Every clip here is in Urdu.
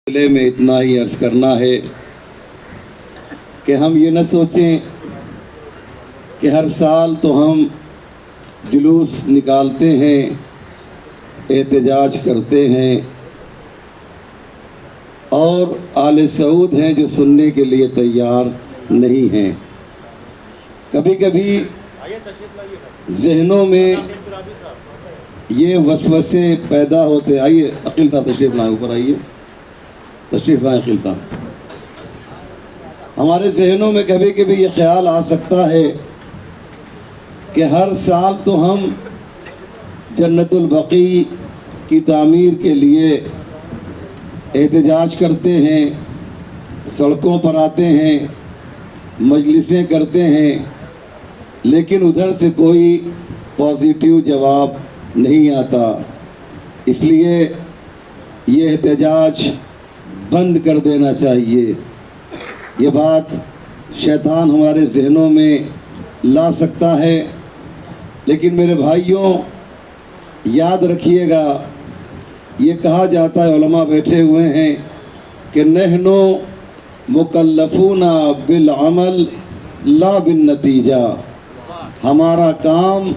سلسلے میں اتنا ہی عرض کرنا ہے کہ ہم یہ نہ سوچیں کہ ہر سال تو ہم جلوس نکالتے ہیں، احتجاج کرتے ہیں اور آل سعود ہیں جو سننے کے لیے تیار نہیں ہیں۔ کبھی کبھی ذہنوں میں یہ وسوسے پیدا ہوتے۔ آئیے عقیل صاحب تشریف لائیں، اوپر آئیے، تشریف لائیں عقیل صاحب۔ ہمارے ذہنوں میں کبھی کبھی یہ خیال آ سکتا ہے کہ ہر سال تو ہم جنت البقیع کی تعمیر کے لیے احتجاج کرتے ہیں، سڑکوں پر آتے ہیں، مجلسیں کرتے ہیں، لیکن ادھر سے کوئی پازیٹیو جواب نہیں آتا۔ اس لیے یہ احتجاج بند کر دینا چاہیے۔ یہ بات شیطان ہمارے ذہنوں میں لا سکتا ہے، لیکن میرے بھائیوں یاد رکھیے گا، یہ کہا جاتا ہے، علماء بیٹھے ہوئے ہیں کہ نحنو مکلفون بالعمل لا بالنتیجہ، ہمارا کام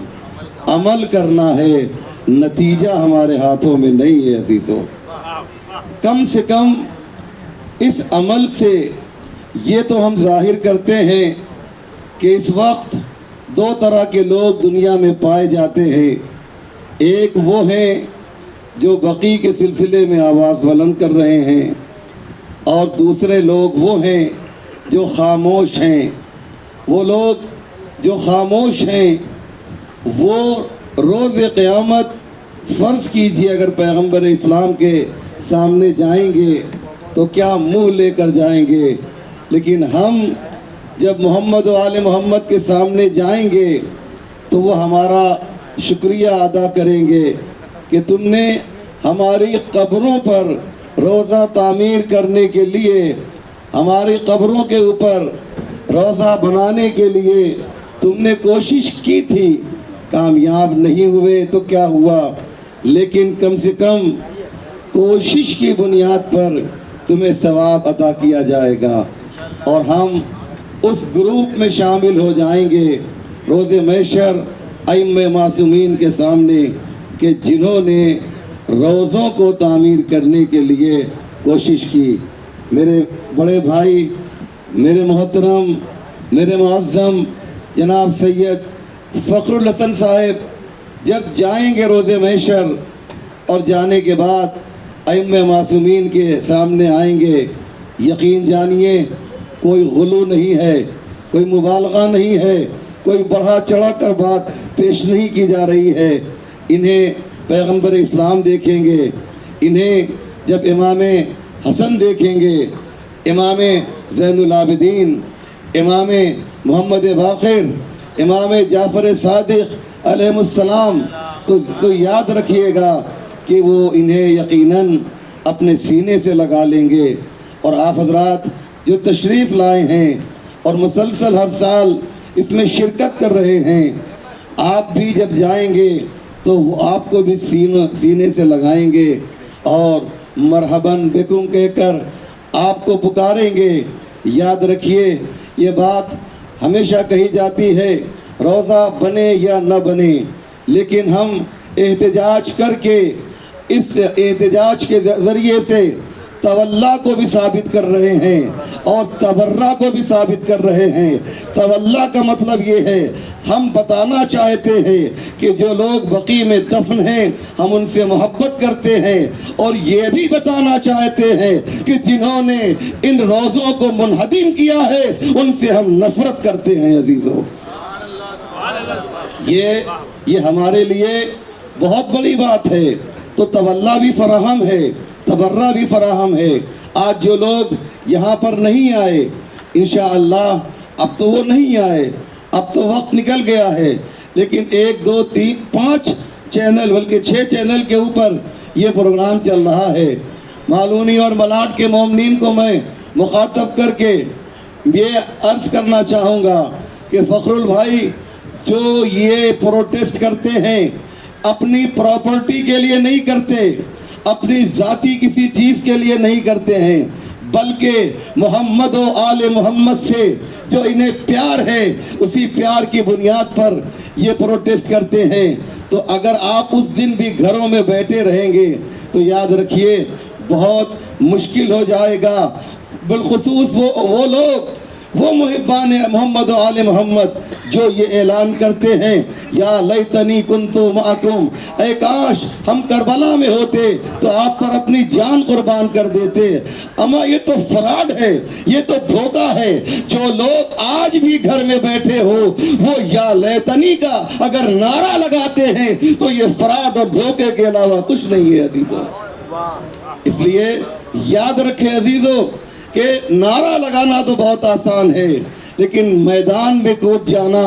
عمل کرنا ہے، نتیجہ ہمارے ہاتھوں میں نہیں ہے عزیزو۔ کم سے کم اس عمل سے یہ تو ہم ظاہر کرتے ہیں کہ اس وقت دو طرح کے لوگ دنیا میں پائے جاتے ہیں۔ ایک وہ ہیں جو بقیع کے سلسلے میں آواز بلند کر رہے ہیں، اور دوسرے لوگ وہ ہیں جو خاموش ہیں۔ وہ لوگ جو خاموش ہیں وہ روز قیامت فرض کیجئے اگر پیغمبر اسلام کے سامنے جائیں گے تو کیا منہ لے کر جائیں گے، لیکن ہم جب محمد و آل محمد کے سامنے جائیں گے تو وہ ہمارا شکریہ ادا کریں گے کہ تم نے ہماری قبروں پر روضہ تعمیر کرنے کے لیے، ہماری قبروں کے اوپر روضہ بنانے کے لیے تم نے کوشش کی تھی، کامیاب نہیں ہوئے تو کیا ہوا، لیکن کم سے کم کوشش کی بنیاد پر تمہیں ثواب عطا کیا جائے گا، اور ہم اس گروپ میں شامل ہو جائیں گے روز محشر ائمہ معصومین کے سامنے کہ جنہوں نے روزوں کو تعمیر کرنے کے لیے کوشش کی۔ میرے بڑے بھائی، میرے محترم، میرے معظم جناب سید فخر الحسن صاحب جب جائیں گے روز محشر اور جانے کے بعد ائمہ معصومین کے سامنے آئیں گے، یقین جانیے کوئی غلو نہیں ہے، کوئی مبالغہ نہیں ہے، کوئی بڑھا چڑھا کر بات پیش نہیں کی جا رہی ہے۔ انہیں پیغمبر اسلام دیکھیں گے، انہیں جب امام حسن دیکھیں گے، امام زین العابدین، امام محمد باقر، امام جعفر صادق علیہ السلام، تو یاد رکھیے گا کہ وہ انہیں یقیناً اپنے سینے سے لگا لیں گے۔ اور آپ حضرات جو تشریف لائے ہیں اور مسلسل ہر سال اس میں شرکت کر رہے ہیں، آپ بھی جب جائیں گے تو وہ آپ کو بھی سینے سے لگائیں گے اور مرحباً بکم کہہ کر آپ کو پکاریں گے۔ یاد رکھیے یہ بات ہمیشہ کہی جاتی ہے، روضہ بنے یا نہ بنے، لیکن ہم احتجاج کر کے اس احتجاج کے ذریعے سے تولا کو بھی ثابت کر رہے ہیں اور تبرہ کو بھی ثابت کر رہے ہیں۔ تولا کا مطلب یہ ہے، ہم بتانا چاہتے ہیں کہ جو لوگ بقیع میں دفن ہیں ہم ان سے محبت کرتے ہیں، اور یہ بھی بتانا چاہتے ہیں کہ جنہوں نے ان روزوں کو منہدم کیا ہے ان سے ہم نفرت کرتے ہیں عزیزو۔ یہ ہمارے لیے بہت بڑی بات ہے۔ تو تولا بھی فراہم ہے، تبرہ بھی فراہم ہے۔ آج جو لوگ یہاں پر نہیں آئے، انشاءاللہ اب تو وہ نہیں آئے، اب تو وقت نکل گیا ہے، لیکن 1 2 3 5 چینل بلکہ 6 چینل کے اوپر یہ پروگرام چل رہا ہے۔ معلونی اور ملاٹ کے مومنین کو میں مخاطب کر کے یہ عرض کرنا چاہوں گا کہ فخر البھائی جو یہ پروٹیسٹ کرتے ہیں اپنی پراپرٹی کے لیے نہیں کرتے، اپنی ذاتی کسی چیز کے لیے نہیں کرتے ہیں، بلکہ محمد و آل محمد سے جو انہیں پیار ہے اسی پیار کی بنیاد پر یہ پروٹیسٹ کرتے ہیں۔ تو اگر آپ اس دن بھی گھروں میں بیٹھے رہیں گے تو یاد رکھیے بہت مشکل ہو جائے گا، بالخصوص وہ لوگ، وہ محبان محمد و آل محمد جو یہ اعلان کرتے ہیں یا لیتنی کنتو معکم، اے کاش ہم کربلا میں ہوتے تو آپ پر اپنی جان قربان کر دیتے۔ اما یہ تو فراڈ ہے، یہ تو دھوکہ ہے۔ جو لوگ آج بھی گھر میں بیٹھے ہو وہ یا لیتنی کا اگر نعرہ لگاتے ہیں تو یہ فراڈ اور دھوکے کے علاوہ کچھ نہیں ہے عزیزو۔ اس لیے یاد رکھیں عزیزو کہ نعرہ لگانا تو بہت آسان ہے لیکن میدان میں کود جانا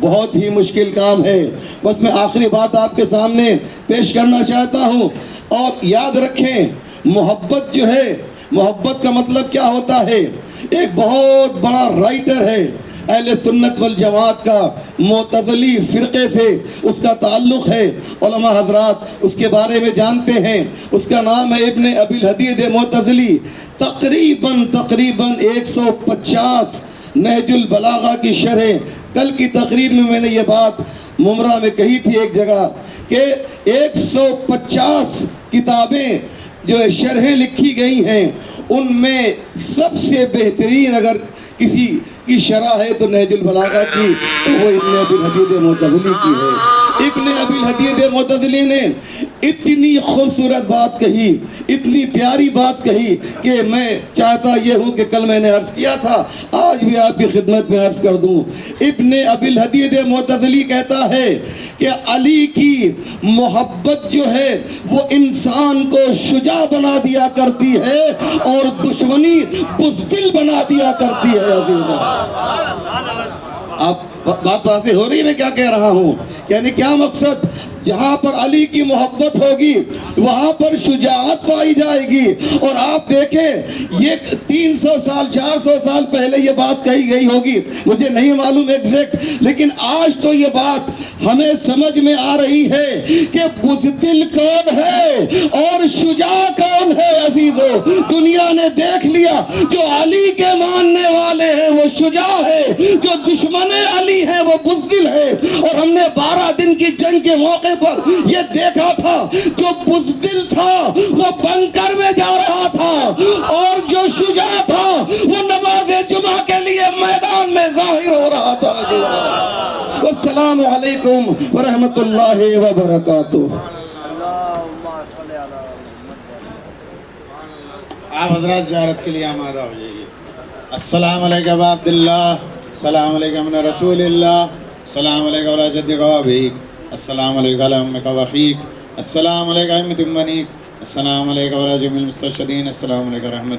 بہت ہی مشکل کام ہے۔ بس میں آخری بات آپ کے سامنے پیش کرنا چاہتا ہوں، اور یاد رکھیں محبت جو ہے، محبت کا مطلب کیا ہوتا ہے؟ ایک بہت بڑا رائٹر ہے اہل سنت والجماعت کا، معتزلی فرقے سے اس کا تعلق ہے، علماء حضرات اس کے بارے میں جانتے ہیں، اس کا نام ہے ابن ابی الحدید معتزلی۔ تقریباً 150 نہج البلاغہ کی شرح، کل کی تقریر میں نے یہ بات ممرہ میں کہی تھی ایک جگہ کہ 150 کتابیں جو شرحیں لکھی گئی ہیں ان میں سب سے بہترین اگر کسی کی شرح ہے تو نہج البلاغہ کی، تو وہ ابن ابی الحدید معتزلی کی ہے۔ ابن ابی الحدید معتزلی نے اتنی خوبصورت بات کہی، اتنی پیاری بات کہی کہ میں چاہتا یہ ہوں کہ کل میں نے عرض کیا تھا آج بھی آپ کی خدمت میں عرض کر دوں۔ ابن ابی الحدید معتزلی کہتا ہے کہ علی کی محبت جو ہے وہ انسان کو شجاع بنا دیا کرتی ہے اور دشمنی بزدل بنا دیا کرتی ہے۔ عزیزہ آپ بات واضح ہو رہی ہے میں کیا کہہ رہا ہوں؟ یعنی کیا مقصد؟ جہاں پر علی کی محبت ہوگی وہاں پر شجاعت پائی جائے گی۔ اور آپ دیکھیں یہ 300 سال 400 سال پہلے یہ بات کہی گئی ہوگی، مجھے نہیں معلوم ایگزیکٹ، لیکن آج تو یہ بات ہمیں سمجھ میں آ رہی ہے کہ بزدل کون ہے اور شجاع کون ہے۔ عزیزو دنیا نے دیکھ لیا جو علی کے ماننے والے ہیں وہ شجاع ہے، جو دشمن علی ہیں وہ بزدل ہے۔ اور ہم نے 12 دن کی جنگ کے موقع پر یہ دیکھا تھا جو بزدل تھا وہ بنکر میں جا رہا تھا اور جو شجاع تھا وہ نماز جمعہ کے لیے میدان میں ظاہر ہو رہا تھا۔ والسلام علیکم ورحمۃ اللہ وبرکاتہ۔ آپ حضرات زیارت کے لیے آمادہ ہو جائیے۔ السلام علیکم عبداللہ، السلام علیکم رسول اللہ، السلام علیکم علی جدک و ابیک، السلام علیکم علی امک و اخیک، السلام علیکم ائمۃ المنیک، السلام علیکم علی جمیع المستشہدین، السلام علیکم رحمت